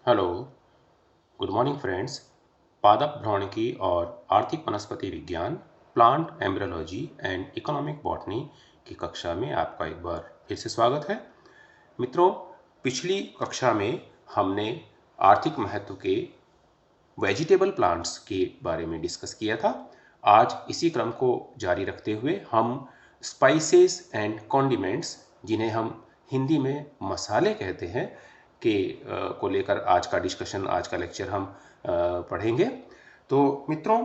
Hello, good morning friends. पादप भ्रौणिकी और आर्थिक वनस्पति विज्ञान, plant embryology and economic botany की कक्षा में आपका एक बार फिर से स्वागत है। मित्रों, पिछली कक्षा में हमने आर्थिक महत्व के वेजिटेबल प्लांट्स के बारे में डिस्कस किया था। आज इसी क्रम को जारी रखते हुए हम स्पाइसेस एंड कॉन्डिमेंट्स, जिन्हें हम हिंदी में मसाले कहते हैं, को लेकर आज का डिस्कशन, आज का लेक्चर हम पढ़ेंगे। तो मित्रों,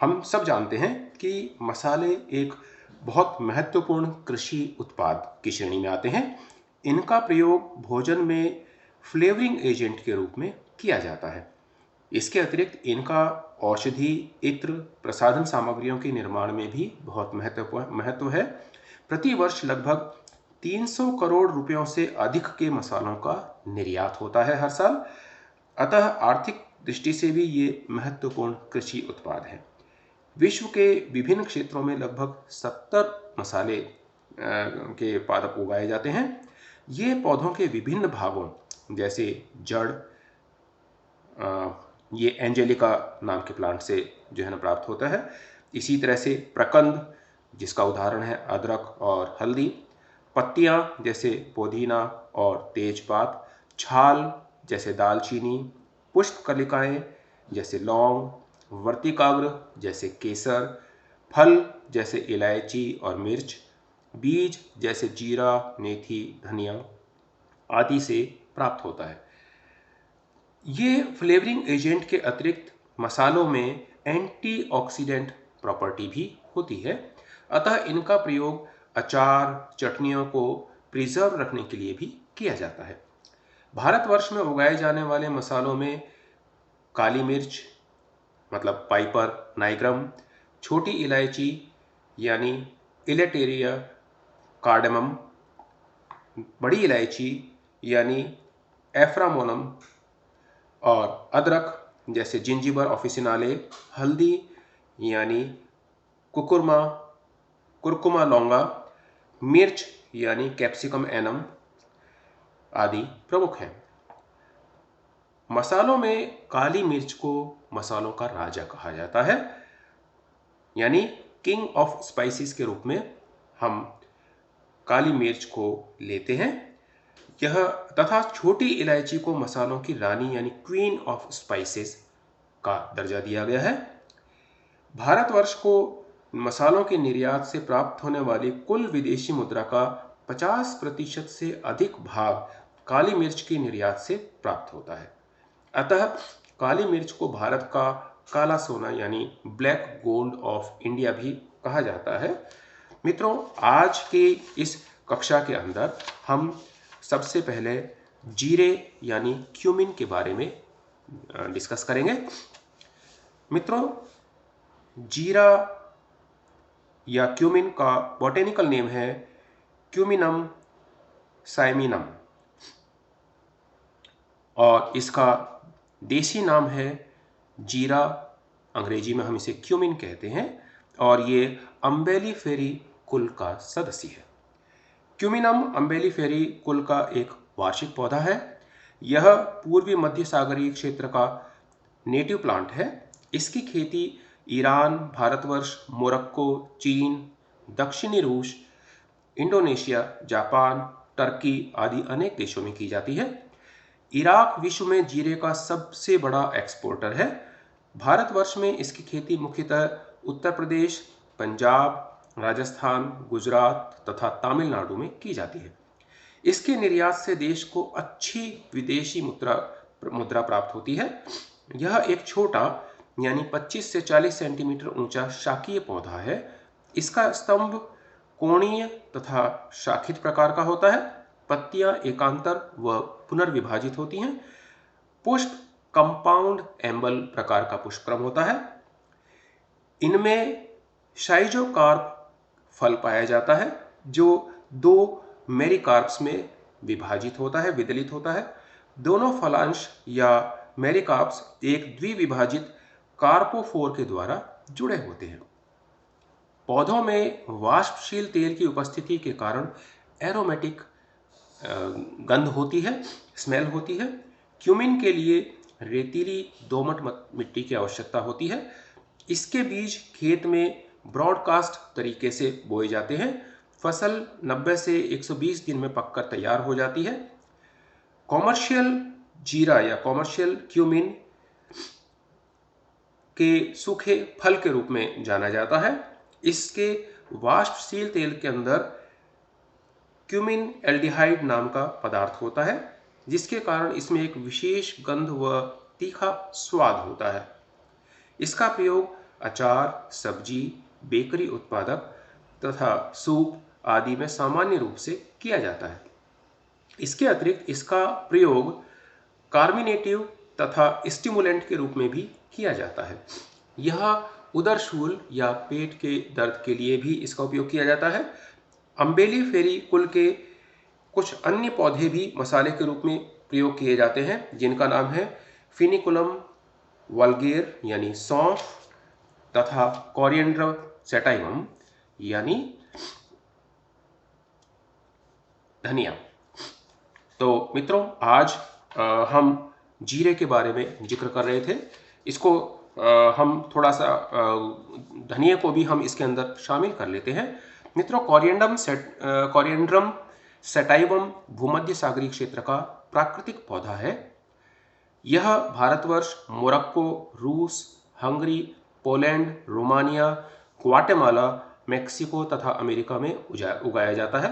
हम सब जानते हैं कि मसाले एक बहुत महत्वपूर्ण कृषि उत्पाद की श्रेणी में आते हैं। इनका प्रयोग भोजन में फ्लेवरिंग एजेंट के रूप में किया जाता है। इसके अतिरिक्त इनका औषधि, इत्र, प्रसाधन सामग्रियों के निर्माण में भी बहुत महत्व है। प्रति वर्ष लगभग 300 करोड़ रुपयों से अधिक के मसालों का निर्यात होता है हर साल। अतः आर्थिक दृष्टि से भी ये महत्वपूर्ण कृषि उत्पाद है। विश्व के विभिन्न क्षेत्रों में लगभग 70 मसाले के पादप उगाए जाते हैं। ये पौधों के विभिन्न भागों जैसे जड़, ये एंजेलिका नाम के प्लांट से जो है ना प्राप्त होता है। इसी तरह से प्रकंद, जिसका उदाहरण है अदरक और हल्दी, पत्तियां जैसे पुदीना और तेजपात, छाल जैसे दालचीनी, पुष्पकलिकाएं जैसे लौंग, वर्तिकाग्र जैसे केसर, फल जैसे इलायची और मिर्च, बीज जैसे जीरा, मेथी, धनिया आदि से प्राप्त होता है। ये फ्लेवरिंग एजेंट के अतिरिक्त मसालों में एंटीऑक्सीडेंट प्रॉपर्टी भी होती है। अतः इनका प्रयोग अचार, चटनियों को प्रिजर्व रखने के लिए भी किया जाता है। भारतवर्ष में उगाए जाने वाले मसालों में काली मिर्च मतलब पाइपर नाइग्रम, छोटी इलायची यानी इलेटेरिया कार्डेमम, बड़ी इलायची यानी एफ्रामोनम, और अदरक जैसे जिंजिबर ऑफिसिनाले, हल्दी यानी कुकुरमा कुरकुमा लौंगा, मिर्च यानी कैप्सिकम एनम आदि प्रमुख हैं। मसालों में काली मिर्च को मसालों का राजा कहा जाता है, यानी किंग ऑफ स्पाइसेस के रूप में हम काली मिर्च को लेते हैं। यह तथा छोटी इलायची को मसालों की रानी यानी क्वीन ऑफ स्पाइसेस का दर्जा दिया गया है। भारतवर्ष को मसालों के निर्यात से प्राप्त होने वाली कुल विदेशी मुद्रा का 50% से अधिक भाग काली मिर्च की निर्यात से प्राप्त होता है। अतः काली मिर्च को भारत का काला सोना यानी ब्लैक गोल्ड ऑफ इंडिया भी कहा जाता है। मित्रों, आज की इस कक्षा के अंदर हम सबसे पहले जीरे यानी क्यूमिन के बारे में डिस्कस करेंगे। मित्रों, जीरा या क्यूमिन का बॉटेनिकल नेम है क्यूमिनम साइमिनम और इसका देसी नाम है जीरा। अंग्रेजी में हम इसे क्यूमिन कहते हैं और ये अम्बेलिफेरी कुल का सदस्य है। क्यूमिनम अम्बेलिफेरी कुल का एक वार्षिक पौधा है। यह पूर्वी मध्य सागरीय क्षेत्र का नेटिव प्लांट है। इसकी खेती ईरान, भारतवर्ष, मोरक्को, चीन, दक्षिणी रूस, इंडोनेशिया, जापान, टर्की आदि अनेक देशों में की जाती है। इराक विश्व में जीरे का सबसे बड़ा एक्सपोर्टर है। भारतवर्ष में इसकी खेती मुख्यतः उत्तर प्रदेश, पंजाब, राजस्थान, गुजरात तथा तमिलनाडु में की जाती है। इसके निर्यात से देश को अच्छी विदेशी मुद्रा प्राप्त होती है। यह एक छोटा यानी 25 से 40 सेंटीमीटर ऊंचा शाकीय पौधा है। इसका स्तंभ कोणीय तथा शाखित प्रकार का होता है। पत्तियां एकांतर व पुनर्विभाजित होती हैं। पुष्प कंपाउंड एम्बल प्रकार का पुष्पक्रम होता है। इनमें शाइजोकार्प फल पाया जाता है जो दो मेरिकार्प्स में विभाजित होता है, विदलित होता है। दोनों फलांश या मेरिकार्प्स एक द्विविभाजित कार्पोफोर के द्वारा जुड़े होते हैं। पौधों में वाष्पशील तेल की उपस्थिति के कारण एरोमेटिक गंध होती है, स्मेल होती है। क्यूमिन के लिए रेतीली दोमट मिट्टी की आवश्यकता होती है। इसके बीज खेत में ब्रॉडकास्ट तरीके से बोए जाते हैं। फसल 90 से 120 दिन में पककर तैयार हो जाती है। कॉमर्शियल जीरा या कॉमर्शियल क्यूमिन के सूखे फल के रूप में जाना जाता है। इसके वाष्पशील तेल के अंदर क्यूमिन एल्डिहाइड नाम का पदार्थ होता है, जिसके कारण इसमें एक विशेष गंध व तीखा स्वाद होता है। इसका प्रयोग अचार, सब्जी, बेकरी उत्पादक तथा सूप आदि में सामान्य रूप से किया जाता है। इसके अतिरिक्त इसका प्रयोग कार्मिनेटिव तथा स्टिमुलेंट के रूप में भी किया जाता है। यह उदरशूल या पेट के दर्द के लिए भी इसका उपयोग किया जाता है। अम्बेली फेरी कुल के कुछ अन्य पौधे भी मसाले के रूप में प्रयोग किए जाते हैं, जिनका नाम है फिनिकुलम वल्गेर यानी सौंफ तथा कोरिएंडर सैटाइवम यानी धनिया। तो मित्रों, आज हम जीरे के बारे में जिक्र कर रहे थे। इसको हम थोड़ा सा धनिया को भी हम इसके अंदर शामिल कर लेते हैं। मित्रों, कोरिएंड्रम सैटाइवम भूमध्य सागरीय क्षेत्र का प्राकृतिक पौधा है। यह भारतवर्ष, मोरक्को, रूस, Hungary, Poland, Romania, Guatemala, Mexico तथा अमेरिका में उगाया जाता है।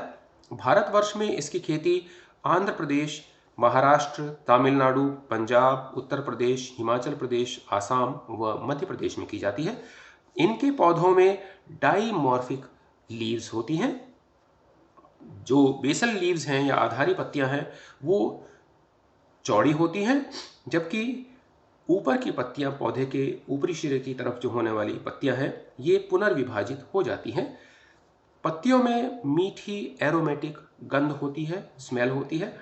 भारतवर्ष में इसकी खेती आंध्र प्रदेश, महाराष्ट्र, तमिलनाडु, पंजाब, उत्तर प्रदेश, हिमाचल प्रदेश, आसाम व मध्य प्रदेश में की जाती है। इनके पौधों में डाइमॉर्फिक लीव्स होती हैं। जो बेसल लीव्स हैं या आधारी पत्तियां हैं वो चौड़ी होती हैं, जबकि ऊपर की पत्तियां, पौधे के ऊपरी सिरे की तरफ जो होने वाली पत्तियां हैं, ये पुनर्विभाजित हो जाती हैं। पत्तियों में मीठी एरोमेटिक गंध होती है, स्मेल होती है।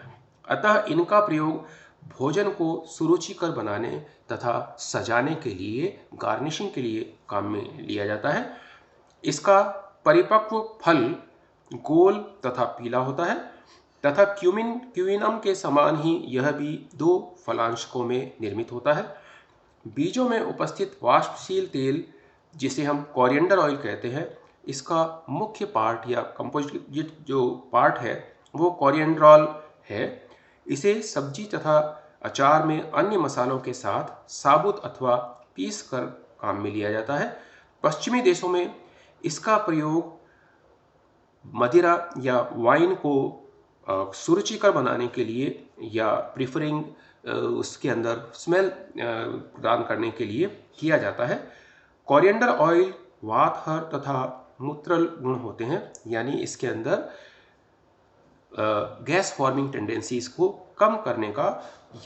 अतः इनका प्रयोग भोजन को सुरुचिकर बनाने तथा सजाने के लिए, गार्निशिंग के लिए काम में लिया जाता है। इसका परिपक्व फल गोल तथा पीला होता है तथा क्यूइनम के समान ही यह भी 2 फलांशकों में निर्मित होता है। बीजों में उपस्थित वाष्पशील तेल, जिसे हम कोरिएंडर ऑयल कहते हैं, इसका मुख्य पार्ट या कंपोजिट जो पार्ट है वो कोरिएंड्रॉल है। इसे सब्जी तथा अचार में अन्य मसालों के साथ साबुत अथवा पीस कर काम में लिया जाता है। पश्चिमी देशों में इसका प्रयोग मदिरा या वाइन को सुरुचिकर बनाने के लिए या प्रिफरिंग उसके अंदर स्मेल प्रदान करने के लिए किया जाता है। कोरिएंडर ऑयल वातहर तथा मूत्रल गुण होते हैं, यानी इसके अंदर गैस फॉर्मिंग टेंडेंसीज को कम करने का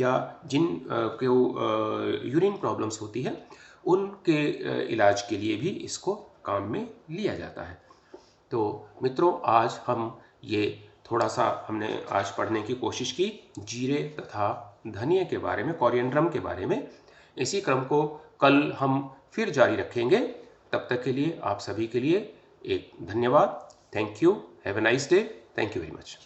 या जिन को यूरिन प्रॉब्लम्स होती है उनके इलाज के लिए भी इसको काम में लिया जाता है। तो मित्रों, आज हम ये थोड़ा सा हमने आज पढ़ने की कोशिश की जीरे तथा धनिया के बारे में, कोरिएंड्रम के बारे में। इसी क्रम को कल हम फिर जारी रखेंगे। तब तक के लिए आप सभी के लिए एक धन्यवाद। Thank you. Have a nice day. Thank you very much.